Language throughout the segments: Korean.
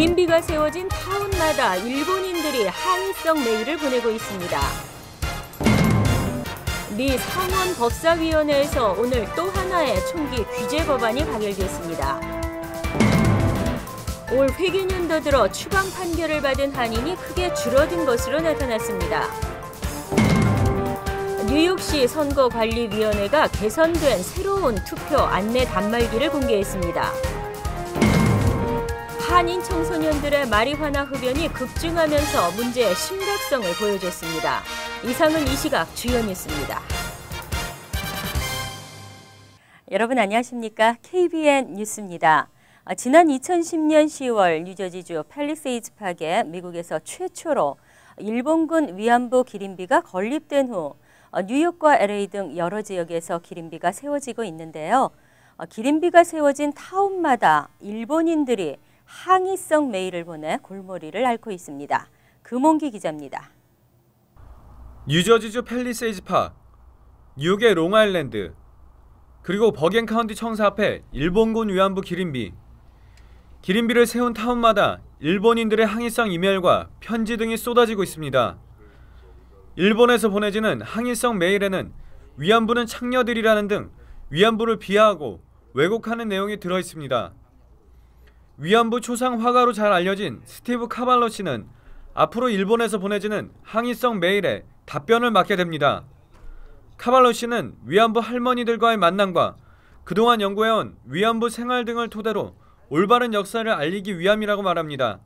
기린비가 세워진 타운마다 일본인들이 항의성 메일을 보내고 있습니다. 미 상원 법사위원회에서 오늘 또 하나의 총기 규제 법안이 가결됐습니다. 올 회계년도 들어 추방 판결을 받은 한인이 크게 줄어든 것으로 나타났습니다. 뉴욕시 선거관리위원회가 개선된 새로운 투표 안내 단말기를 공개했습니다. 한인 청소년들의 마리화나 흡연이 급증하면서 문제의 심각성을 보여줬습니다. 이상은 이 시각 주요 뉴스입니다. 여러분 안녕하십니까? KBN 뉴스입니다. 지난 2010년 10월 뉴저지주 팰리세이즈 팍에 미국에서 최초로 일본군 위안부 기린비가 건립된 후 뉴욕과 LA 등 여러 지역에서 기린비가 세워지고 있는데요. 기린비가 세워진 타운마다 일본인들이 항의성 메일을 보내 골머리를 앓고 있습니다. 금홍기 기자입니다. 뉴저지주 팰리세이즈 팍, 뉴욕의 롱아일랜드, 그리고 버겐 카운티 청사 앞에 일본군 위안부 기린비를 세운 타운마다 일본인들의 항의성 이메일과 편지 등이 쏟아지고 있습니다. 일본에서 보내지는 항의성 메일에는 위안부는 창녀들이라는 등 위안부를 비하하고 왜곡하는 내용이 들어 있습니다. 위안부 초상 화가로 잘 알려진 스티브 카발로 씨는 앞으로 일본에서 보내지는 항의성 메일에 답변을 맡게 됩니다. 카발로 씨는 위안부 할머니들과의 만남과 그동안 연구해온 위안부 생활 등을 토대로 올바른 역사를 알리기 위함이라고 말합니다.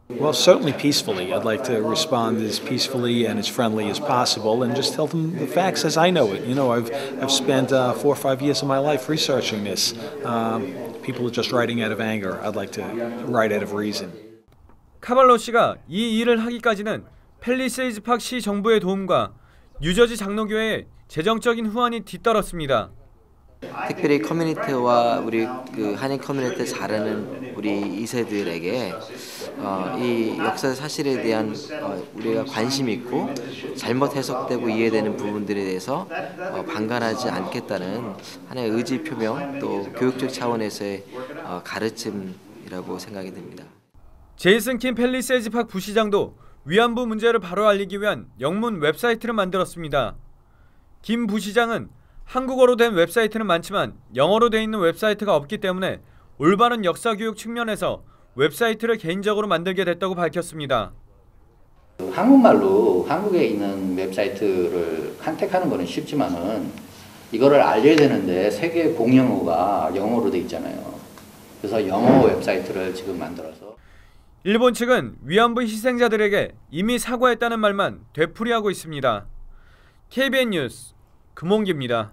Well, certainly peacefully. I'd like to respond as peacefully and as friendly as possible and just tell them the facts as I know it. You know, I've spent 4 or 5 years of my life researching this. People are just writing out of anger. I'd like to write out of reason. 카발로 씨가 이 일을 하기까지는 팰리세이즈 팍 시 정부의 도움과 뉴저지 장로교회의 재정적인 후원이 뒤따랐습니다. 특별히 커뮤니티와 우리 한인 커뮤니티 잘 아는 우리 2세들에게 이 역사 사실에 대한 우리가 관심이 있고 잘못 해석되고 이해되는 부분들에 대해서 방관하지 않겠다는 하나의 의지 표명 또 교육적 차원에서의 가르침이라고 생각이 됩니다. 제이슨 킴 팰리세이즈 팍 부시장도 위안부 문제를 바로 알리기 위한 영문 웹사이트를 만들었습니다. 김 부시장은 한국어로 된 웹사이트는 많지만 영어로 돼 있는 웹사이트가 없기 때문에 올바른 역사교육 측면에서 웹사이트를 개인적으로 만들게 됐다고 밝혔습니다. 한국말로 한국에 있는 웹사이트를 컨택하는 거는 쉽지만은 이거를 알려야 되는데 세계 공용어가 영어로 돼 있잖아요. 그래서 영어 웹사이트를 지금 만들어서 일본 측은 위안부 희생자들에게 이미 사과했다는 말만 되풀이하고 있습니다. KBN 뉴스 금홍기입니다.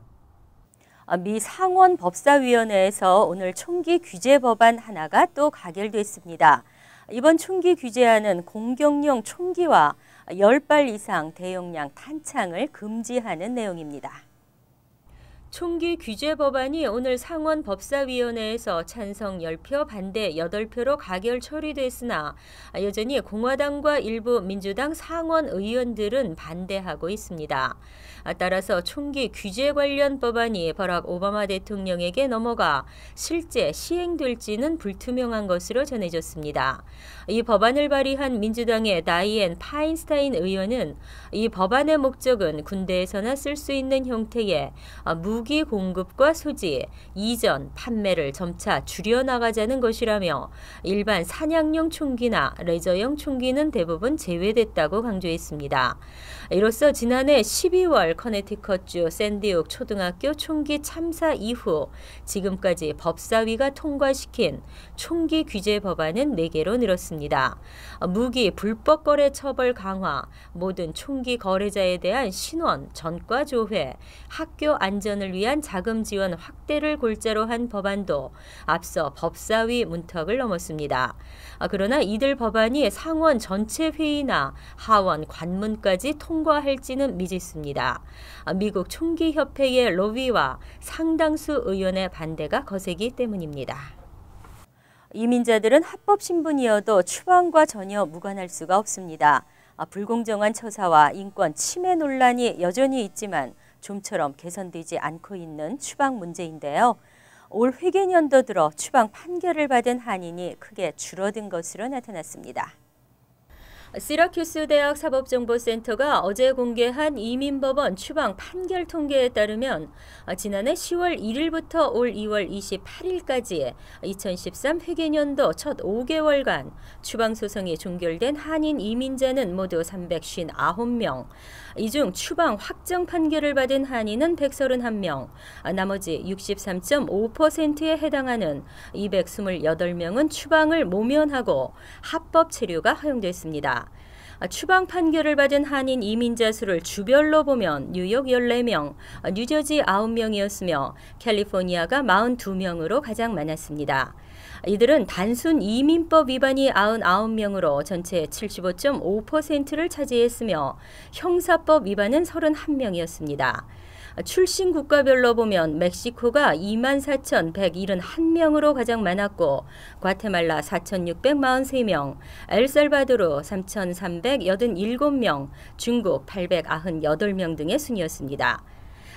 미 상원 법사위원회에서 오늘 총기 규제 법안 하나가 또 가결됐습니다. 이번 총기 규제안은 공격용 총기와 10발 이상 대용량 탄창을 금지하는 내용입니다. 총기 규제 법안이 오늘 상원 법사위원회에서 찬성 10표, 반대 8표로 가결 처리됐으나 여전히 공화당과 일부 민주당 상원 의원들은 반대하고 있습니다. 따라서 총기 규제 관련 법안이 버락 오바마 대통령에게 넘어가 실제 시행될지는 불투명한 것으로 전해졌습니다. 이 법안을 발의한 민주당의 다이앤 파인스타인 의원은 이 법안의 목적은 군대에서나 쓸 수 있는 형태의 무기 공급과 소지, 이전, 판매를 점차 줄여나가자는 것이라며 일반 사냥용 총기나 레저용 총기는 대부분 제외됐다고 강조했습니다. 이로써 지난해 12월 커네티컷주 샌디옥 초등학교 총기 참사 이후 지금까지 법사위가 통과시킨 총기 규제 법안은 4개로 늘었습니다. 무기 불법 거래 처벌 강화, 모든 총기 거래자에 대한 신원, 전과 조회, 학교 안전을 위한 자금 지원 확대를 골자로 한 법안도 앞서 법사위 문턱을 넘었습니다. 그러나 이들 법안이 상원 전체 회의나 하원 관문까지 통과할지는 미지수입니다. 미국 총기협회의 로비와 상당수 의원의 반대가 거세기 때문입니다. 이민자들은 합법 신분이어도 추방과 전혀 무관할 수가 없습니다. 불공정한 처사와 인권 침해 논란이 여전히 있지만 좀처럼 개선되지 않고 있는 추방 문제인데요. 올 회계년도 들어 추방 판결을 받은 한인이 크게 줄어든 것으로 나타났습니다. 시라큐스 대학 사법정보센터가 어제 공개한 이민법원 추방 판결 통계에 따르면 지난해 10월 1일부터 올 2월 28일까지 2013 회계년도 첫 5개월간 추방 소송이 종결된 한인 이민자는 모두 359명. 이 중 추방 확정 판결을 받은 한인은 131명, 나머지 63.5%에 해당하는 228명은 추방을 모면하고 합법 체류가 허용됐습니다. 추방 판결을 받은 한인 이민자 수를 주별로 보면 뉴욕 14명, 뉴저지 9명이었으며 캘리포니아가 42명으로 가장 많았습니다. 이들은 단순 이민법 위반이 99명으로 전체의 75.5%를 차지했으며 형사법 위반은 31명이었습니다. 출신 국가별로 보면 멕시코가 24,171명으로 가장 많았고 과테말라 4,643명, 엘살바도르 3,387명, 중국 898명 등의 순이었습니다.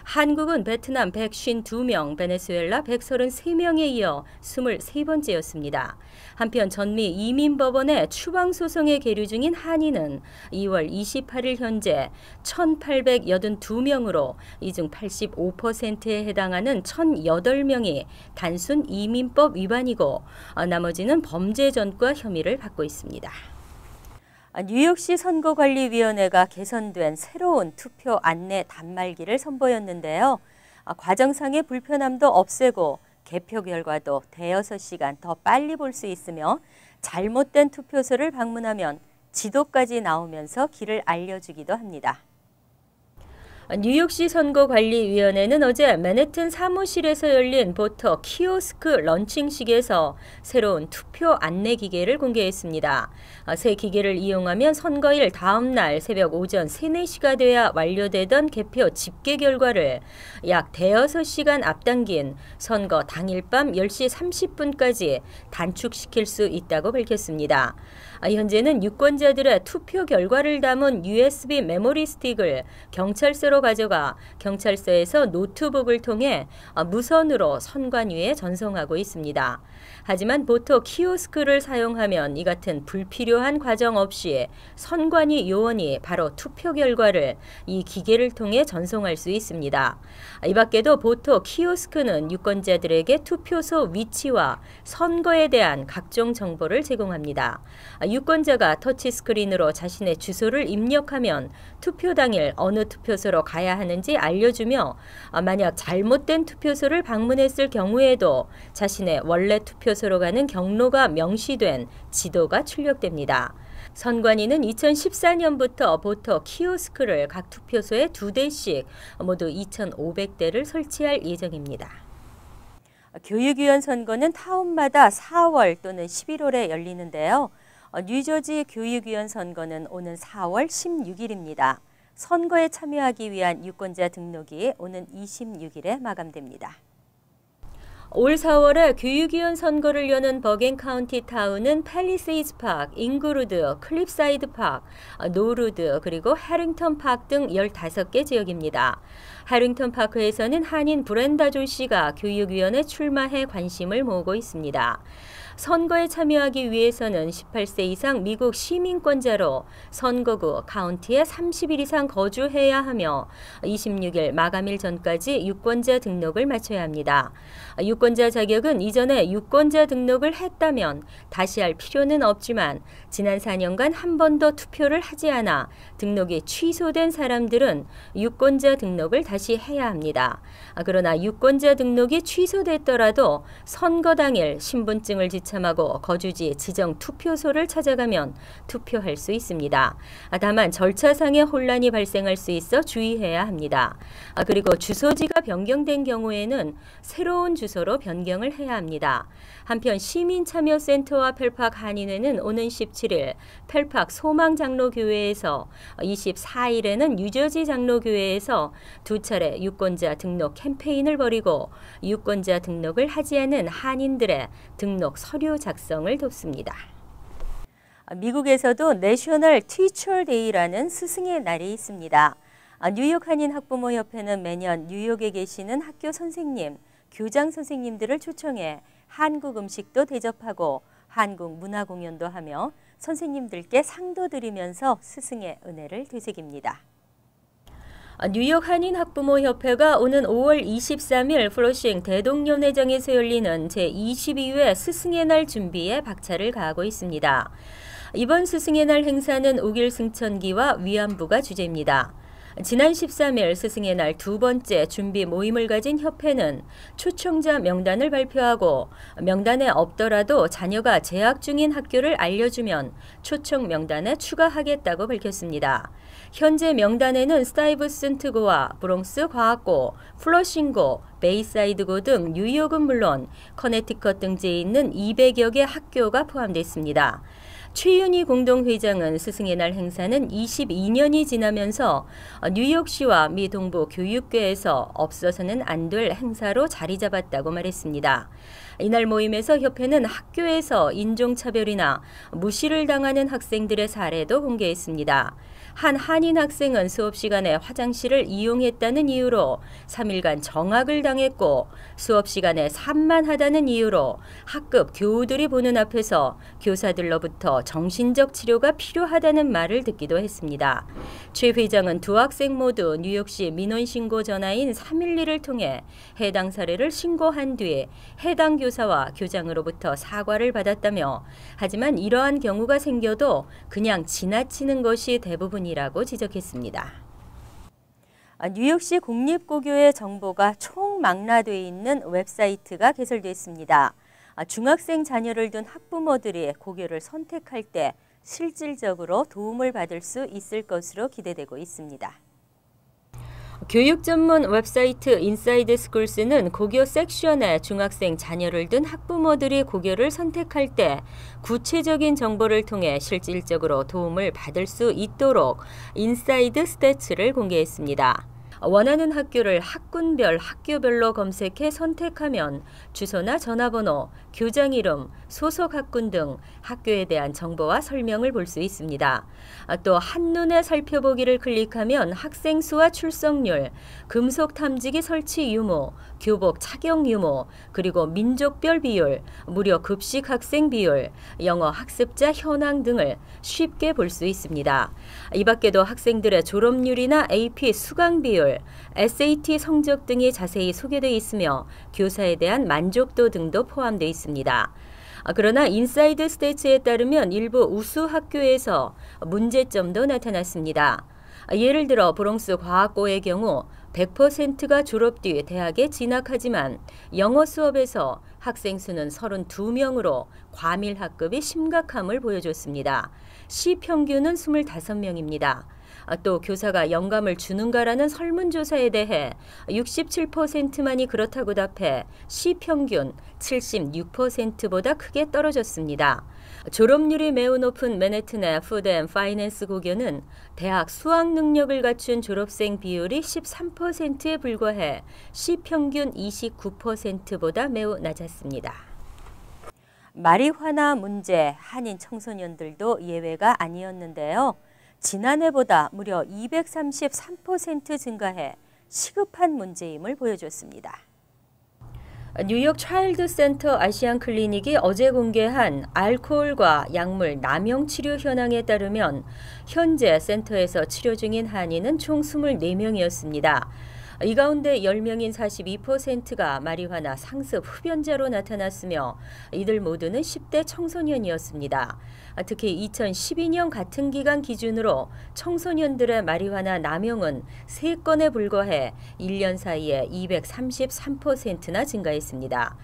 한국은 베트남 152명, 베네수엘라 133명에 이어 23번째였습니다. 한편 전미 이민법원의 추방소송에 계류 중인 한인은 2월 28일 현재 1,882명으로 이 중 85%에 해당하는 1,008명이 단순 이민법 위반이고 나머지는 범죄 전과 혐의를 받고 있습니다. 뉴욕시 선거관리위원회가 개선된 새로운 투표 안내 단말기를 선보였는데요. 과정상의 불편함도 없애고 개표 결과도 대여섯 시간 더 빨리 볼 수 있으며 잘못된 투표소를 방문하면 지도까지 나오면서 길을 알려주기도 합니다. 뉴욕시 선거관리위원회는 어제 맨해튼 사무실에서 열린 보터 키오스크 런칭식에서 새로운 투표 안내 기계를 공개했습니다. 새 기계를 이용하면 선거일 다음 날 새벽 오전 3, 4시가 돼야 완료되던 개표 집계 결과를 약 대여섯 시간 앞당긴 선거 당일 밤 10시 30분까지 단축시킬 수 있다고 밝혔습니다. 현재는 유권자들의 투표 결과를 담은 USB 메모리 스틱을 경찰서로 가져가 경찰서에서 노트북을 통해 무선으로 선관위에 전송하고 있습니다. 하지만 보통 키오스크를 사용하면 이 같은 불필요한 과정 없이 선관위 요원이 바로 투표 결과를 이 기계를 통해 전송할 수 있습니다. 이 밖에도 보통 키오스크는 유권자들에게 투표소 위치와 선거에 대한 각종 정보를 제공합니다. 유권자가 터치스크린으로 자신의 주소를 입력하면 투표 당일 어느 투표소로 가야 하는지 알려주며 만약 잘못된 투표소를 방문했을 경우에도 자신의 원래 투표소로 가는 경로가 명시된 지도가 출력됩니다. 선관위는 2014년부터 보터 키오스크를 각 투표소에 2대씩 모두 2,500대를 설치할 예정입니다. 교육위원 선거는 타운마다 4월 또는 11월에 열리는데요. 뉴저지 교육위원 선거는 오는 4월 16일입니다. 선거에 참여하기 위한 유권자 등록이 오는 26일에 마감됩니다. 올 4월에 교육위원 선거를 여는 버겐 카운티 타운은 팰리세이드 파크, 잉그루드, 클립사이드 파크, 노루드 그리고 해링턴 파크 등 15개 지역입니다. 해링턴 파크에서는 한인 브렌다 조 씨가 교육위원에 출마해 관심을 모으고 있습니다. 선거에 참여하기 위해서는 18세 이상 미국 시민권자로 선거구, 카운티에 30일 이상 거주해야 하며 26일 마감일 전까지 유권자 등록을 마쳐야 합니다. 유권자 자격은 이전에 유권자 등록을 했다면 다시 할 필요는 없지만 지난 4년간 한 번도 투표를 하지 않아 등록이 취소된 사람들은 유권자 등록을 다시 해야 합니다. 그러나 유권자 등록이 취소됐더라도 선거 당일 신분증을 지참하고 거주지 지정 투표소를 찾아가면 투표할 수 있습니다. 다만 절차상의 혼란이 발생할 수 있어 주의해야 합니다. 그리고 주소지가 변경된 경우에는 새로운 주소로 변경을 해야 합니다. 한편 시민참여센터와 펠팍 한인회는 오는 17일 펠팍 소망장로교회에서 24일에는 뉴저지 장로교회에서 두 차례 유권자 등록 캠페인을 벌이고 유권자 등록을 하지 않은 한인들의 등록 서류 작성을 돕습니다. 미국에서도 내셔널 티처 데이라는 스승의 날이 있습니다. 뉴욕 한인 학부모 협회는 매년 뉴욕에 계시는 학교 선생님, 교장 선생님들을 초청해 한국 음식도 대접하고 한국 문화 공연도 하며 선생님들께 상도 드리면서 스승의 은혜를 되새깁니다. 뉴욕 한인학부모협회가 오는 5월 23일 플러싱 대동연회장에서 열리는 제22회 스승의 날 준비에 박차를 가하고 있습니다. 이번 스승의 날 행사는 옥일 승천기와 위안부가 주제입니다. 지난 13일 스승의 날 두 번째 준비 모임을 가진 협회는 초청자 명단을 발표하고 명단에 없더라도 자녀가 재학 중인 학교를 알려주면 초청 명단에 추가하겠다고 밝혔습니다. 현재 명단에는 스타이브슨트고와 브롱스 과학고, 플러싱고, 베이사이드고 등 뉴욕은 물론 커네티컷 등지에 있는 200여 개 학교가 포함됐습니다. 최윤희 공동회장은 스승의 날 행사는 22년이 지나면서 뉴욕시와 미 동부 교육계에서 없어서는 안 될 행사로 자리 잡았다고 말했습니다. 이날 모임에서 협회는 학교에서 인종차별이나 무시를 당하는 학생들의 사례도 공개했습니다. 한 한인 학생은 수업 시간에 화장실을 이용했다는 이유로 3일간 정학을 당했고 수업 시간에 산만하다는 이유로 학급 교우들이 보는 앞에서 교사들로부터 정신적 치료가 필요하다는 말을 듣기도 했습니다. 최 회장은 두 학생 모두 뉴욕시 민원신고 전화인 312를 통해 해당 사례를 신고한 뒤에 해당 교사와 교장으로부터 사과를 받았다며 하지만 이러한 경우가 생겨도 그냥 지나치는 것이 대부분이라고 지적했습니다. 뉴욕시 공립고교의 정보가 총망라되어 있는 웹사이트가 개설됐습니다. 중학생 자녀를 둔 학부모들이 고교를 선택할 때 실질적으로 도움을 받을 수 있을 것으로 기대되고 있습니다. 교육 전문 웹사이트 인사이드 스쿨스는 고교 섹션에 중학생 자녀를 둔 학부모들이 고교를 선택할 때 구체적인 정보를 통해 실질적으로 도움을 받을 수 있도록 인사이드 스태츠를 공개했습니다. 원하는 학교를 학군별, 학교별로 검색해 선택하면 주소나 전화번호, 교장 이름, 소속 학군 등 학교에 대한 정보와 설명을 볼 수 있습니다. 또 한눈에 살펴보기를 클릭하면 학생 수와 출석률, 금속 탐지기 설치 유무, 교복 착용 유무, 그리고 민족별 비율, 무료 급식 학생 비율, 영어 학습자 현황 등을 쉽게 볼 수 있습니다. 이 밖에도 학생들의 졸업률이나 AP 수강 비율, SAT 성적 등이 자세히 소개되어 있으며 교사에 대한 만족도 등도 포함되어 있습니다. 그러나 인사이드 스태츠에 따르면 일부 우수 학교에서 문제점도 나타났습니다. 예를 들어 브롱스 과학고의 경우 100%가 졸업 뒤 대학에 진학하지만 영어 수업에서 학생 수는 32명으로 과밀 학급이 심각함을 보여줬습니다. 시 평균은 25명입니다. 또 교사가 영감을 주는가라는 설문조사에 대해 67%만이 그렇다고 답해 시 평균 76%보다 크게 떨어졌습니다. 졸업률이 매우 높은 맨해튼의 푸드 앤 파이낸스 고교는 대학 수학 능력을 갖춘 졸업생 비율이 13%에 불과해 시 평균 29%보다 매우 낮았습니다. 마리화나 문제, 한인 청소년들도 예외가 아니었는데요. 지난해보다 무려 233% 증가해 시급한 문제임을 보여줬습니다. 뉴욕 차일드 센터 아시안 클리닉이 어제 공개한 알코올과 약물 남용 치료 현황에 따르면 현재 센터에서 치료 중인 한인은 총 24명이었습니다. 이 가운데 10명인 42%가 마리화나 상습 흡연자로 나타났으며 이들 모두는 10대 청소년이었습니다. 특히 2012년 같은 기간 기준으로 청소년들의 마리화나 남용은 3건에 불과해 1년 사이에 233%나 증가했습니다.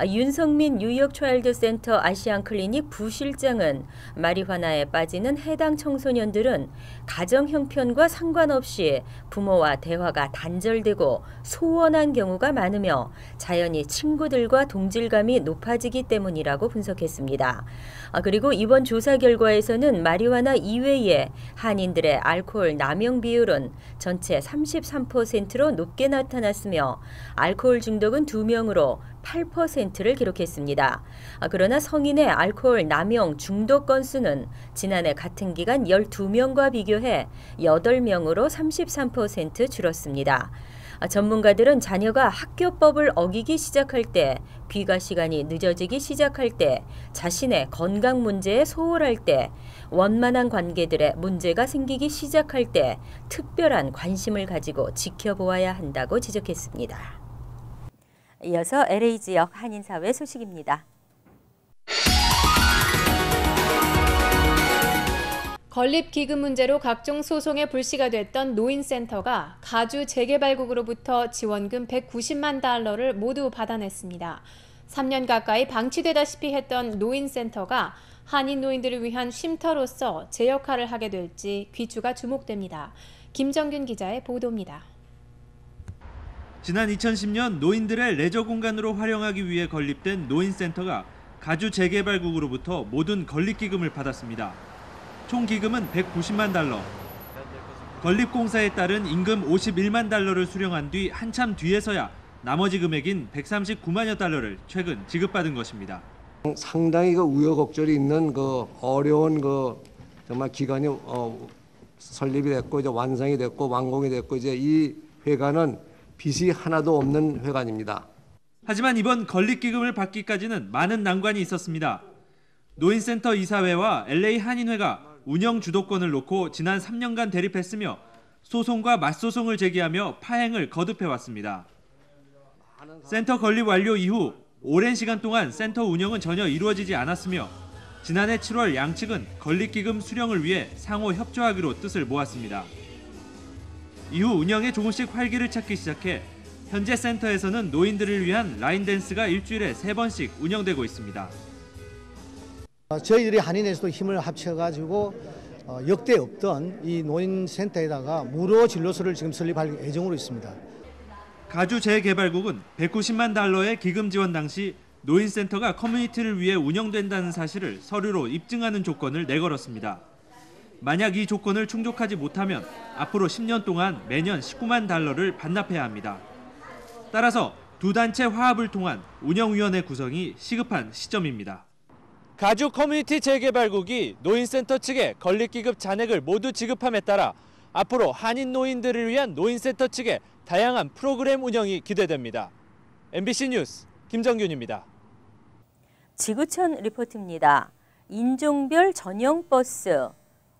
윤성민 뉴욕 차일드 센터 아시안 클리닉 부실장은 마리화나에 빠지는 해당 청소년들은 가정 형편과 상관없이 부모와 대화가 단절되고 소원한 경우가 많으며 자연히 친구들과 동질감이 높아지기 때문이라고 분석했습니다. 그리고 이번 조사 결과에서는 마리화나 이외에 한인들의 알코올 남용 비율은 전체 33%로 높게 나타났으며 알코올 중독은 2명으로 8%를 기록했습니다. 그러나 성인의 알코올 남용 중독 건수는 지난해 같은 기간 12명과 비교해 8명으로 33% 줄었습니다. 전문가들은 자녀가 학교법을 어기기 시작할 때, 귀가 시간이 늦어지기 시작할 때, 자신의 건강 문제에 소홀할 때, 원만한 관계들에 문제가 생기기 시작할 때 특별한 관심을 가지고 지켜보아야 한다고 지적했습니다. 이어서 LA 지역 한인사회 소식입니다. 건립기금 문제로 각종 소송에 불씨가 됐던 노인센터가 가주 재개발국으로부터 지원금 190만 달러를 모두 받아냈습니다. 3년 가까이 방치되다시피 했던 노인센터가 한인 노인들을 위한 쉼터로서 제 역할을 하게 될지 귀추가 주목됩니다. 김정균 기자의 보도입니다. 지난 2010년 노인들의 레저 공간으로 활용하기 위해 건립된 노인센터가 가주 재개발국으로부터 모든 건립기금을 받았습니다. 총 기금은 190만 달러. 건립공사에 따른 임금 51만 달러를 수령한 뒤 한참 뒤에서야 나머지 금액인 139만여 달러를 최근 지급받은 것입니다. 상당히 우여곡절이 있는 어려운 정말 기관이 설립이 됐고 이제 완성이 됐고 완공이 됐고 이제 이 회관은 빚이 하나도 없는 회관입니다. 하지만 이번 건립기금을 받기까지는 많은 난관이 있었습니다. 노인센터 이사회와 LA 한인회가 운영 주도권을 놓고 지난 3년간 대립했으며 소송과 맞소송을 제기하며 파행을 거듭해왔습니다. 센터 건립 완료 이후 오랜 시간 동안 센터 운영은 전혀 이루어지지 않았으며 지난해 7월 양측은 건립기금 수령을 위해 상호 협조하기로 뜻을 모았습니다. 이후 운영에 조금씩 활기를 찾기 시작해 현재 센터에서는 노인들을 위한 라인댄스가 일주일에 3번씩 운영되고 있습니다. 저희들이 한인에서도 힘을 합쳐가지고 역대 없던 이 노인센터에다가 무료 진료소를 지금 설립할 예정으로 있습니다. 가주 재개발국은 190만 달러의 기금 지원 당시 노인센터가 커뮤니티를 위해 운영된다는 사실을 서류로 입증하는 조건을 내걸었습니다. 만약 이 조건을 충족하지 못하면 앞으로 10년 동안 매년 19만 달러를 반납해야 합니다. 따라서 두 단체 화합을 통한 운영위원회 구성이 시급한 시점입니다. 가주 커뮤니티 재개발국이 노인센터 측에 건립기금 잔액을 모두 지급함에 따라 앞으로 한인 노인들을 위한 노인센터 측의 다양한 프로그램 운영이 기대됩니다. MBC 뉴스 김정균입니다. 지구촌 리포트입니다. 인종별 전용 버스.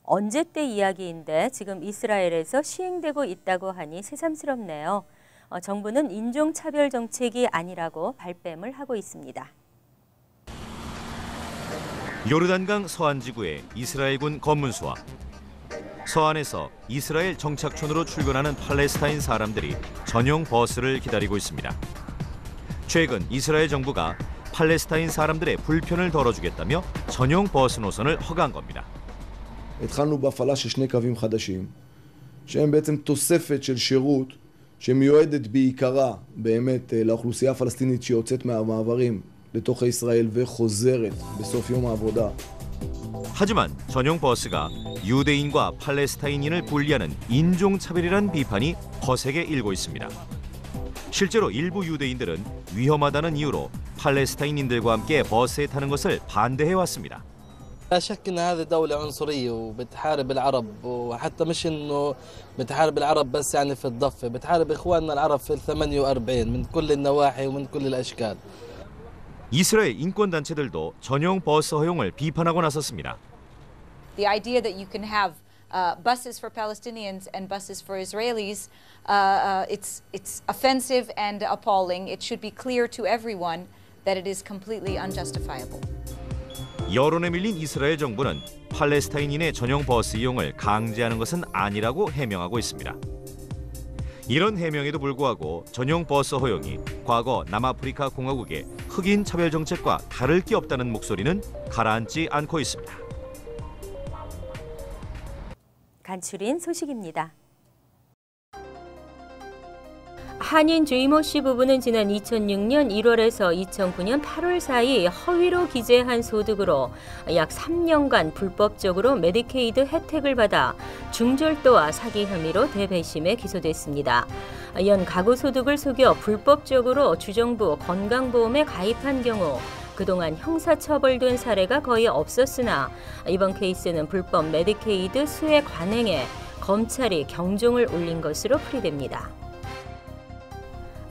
언제 때 이야기인데 지금 이스라엘에서 시행되고 있다고 하니 새삼스럽네요. 정부는 인종차별 정책이 아니라고 발뺌을 하고 있습니다. 요르단강 서안지구의 이스라엘군 검문소와 서안에서 이스라엘 정착촌으로 출근하는 팔레스타인 사람들이 전용 버스를 기다리고 있습니다. 최근 이스라엘 정부가 팔레스타인 사람들의 불편을 덜어주겠다며 전용 버스 노선을 허가한 겁니다. התחלנו בהפעלה של שני קווים חדשים, שהם בעצם תוספת של שירות שמיועדת בעיקרה באמת לאוכלוסייה הפלסטינית שיוצאת מהמעברים לתוך ישראל וחוזרת בסוף יום העבודה. 하지만 전용 버스가 유대인과 팔레스타인인을 분리하는 인종차별이란 비판이 거세게 일고 있습니다. 실제로 일부 유대인들은 위험하다는 이유로 팔레스타인인들과 함께 버스에 타는 것을 반대해왔습니다. لا شك ان هذه دولة عنصرية وبتحارب العرب وحتى مش انه بتحارب العرب بس يعني في الضفة بتحارب اخواننا العرب في ال48 من كل النواحي ومن كل الاشكال. 이스라엘 인권 단체들도 전용 버스 허용을 비판하고 나섰습니다. The idea that you can have buses for Palestinians and buses for Israelis, it's offensive and appalling. It should be clear to everyone that it is completely unjustifiable. 여론에 밀린 이스라엘 정부는 팔레스타인인의 전용 버스 이용을 강제하는 것은 아니라고 해명하고 있습니다. 이런 해명에도 불구하고 전용 버스 허용이 과거 남아프리카 공화국의 흑인 차별 정책과 다를 게 없다는 목소리는 가라앉지 않고 있습니다. 간추린 소식입니다. 한인 제이모 씨 부부는 지난 2006년 1월에서 2009년 8월 사이 허위로 기재한 소득으로 약 3년간 불법적으로 메디케이드 혜택을 받아 중절도와 사기 혐의로 대배심에 기소됐습니다. 연 가구 소득을 속여 불법적으로 주정부 건강보험에 가입한 경우 그동안 형사처벌된 사례가 거의 없었으나 이번 케이스는 불법 메디케이드 수혜 관행에 검찰이 경종을 울린 것으로 풀이됩니다.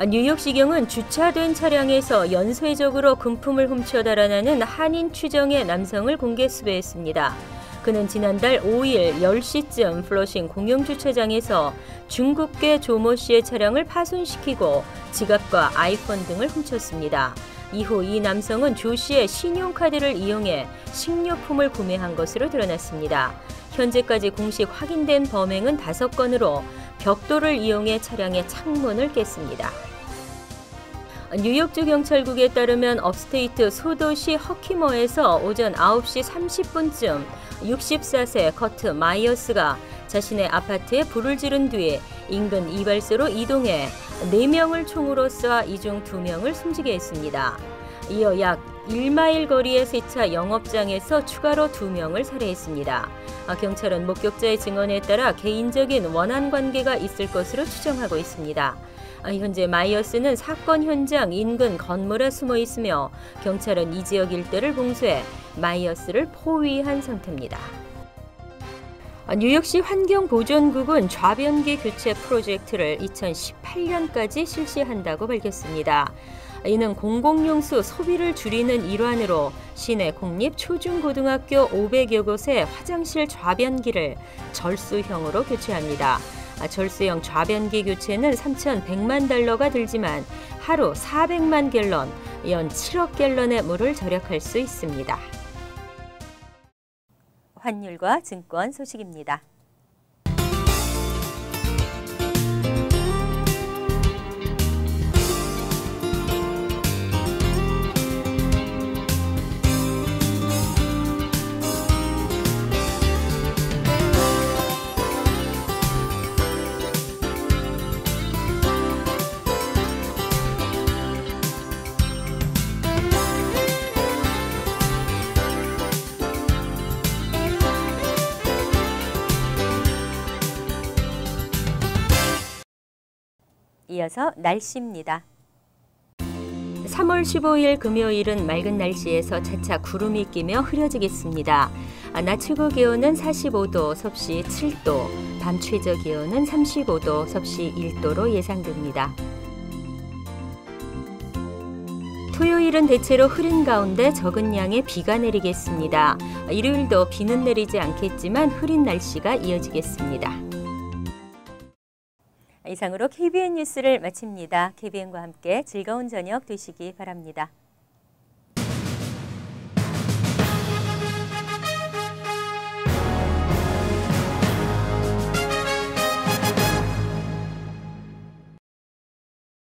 뉴욕시경은 주차된 차량에서 연쇄적으로 금품을 훔쳐 달아나는 한인 추정의 남성을 공개 수배했습니다. 그는 지난달 5일 10시쯤 플러싱 공영주차장에서 중국계 조모 씨의 차량을 파손시키고 지갑과 아이폰 등을 훔쳤습니다. 이후 이 남성은 조 씨의 신용카드를 이용해 식료품을 구매한 것으로 드러났습니다. 현재까지 공식 확인된 범행은 5건으로 벽돌을 이용해 차량의 창문을 깼습니다. 뉴욕주 경찰국에 따르면 업스테이트 소도시 허키머에서 오전 9시 30분쯤 64세 커트 마이어스가 자신의 아파트에 불을 지른 뒤에 인근 이발소로 이동해 4명을 총으로 쏴 이 중 2명을 숨지게 했습니다. 이어 약 1마일 거리의 세차 영업장에서 추가로 2명을 살해했습니다. 경찰은 목격자의 증언에 따라 개인적인 원한 관계가 있을 것으로 추정하고 있습니다. 현재 마이어스는 사건 현장 인근 건물에 숨어 있으며 경찰은 이 지역 일대를 봉쇄해 마이어스를 포위한 상태입니다. 뉴욕시 환경보존국은 좌변기 교체 프로젝트를 2018년까지 실시한다고 밝혔습니다. 이는 공공용수 소비를 줄이는 일환으로 시내 공립 초중고등학교 500여 곳의 화장실 좌변기를 절수형으로 교체합니다. 절수형 좌변기 교체는 3,100만 달러가 들지만 하루 400만 갤런, 연 7억 갤런의 물을 절약할 수 있습니다. 환율과 증권 소식입니다. 이어서 날씨입니다. 3월 15일 금요일은 맑은 날씨에서 차차 구름이 끼며 흐려지겠습니다. 낮 최고 기온은 45도, 섭씨 7도, 밤 최저 기온은 35도, 섭씨 1도로 예상됩니다. 토요일은 대체로 흐린 가운데 적은 양의 비가 내리겠습니다. 일요일도 비는 내리지 않겠지만 흐린 날씨가 이어지겠습니다. 이상으로 KBN 뉴스를 마칩니다. KBN과 함께 즐거운 저녁 되시기 바랍니다.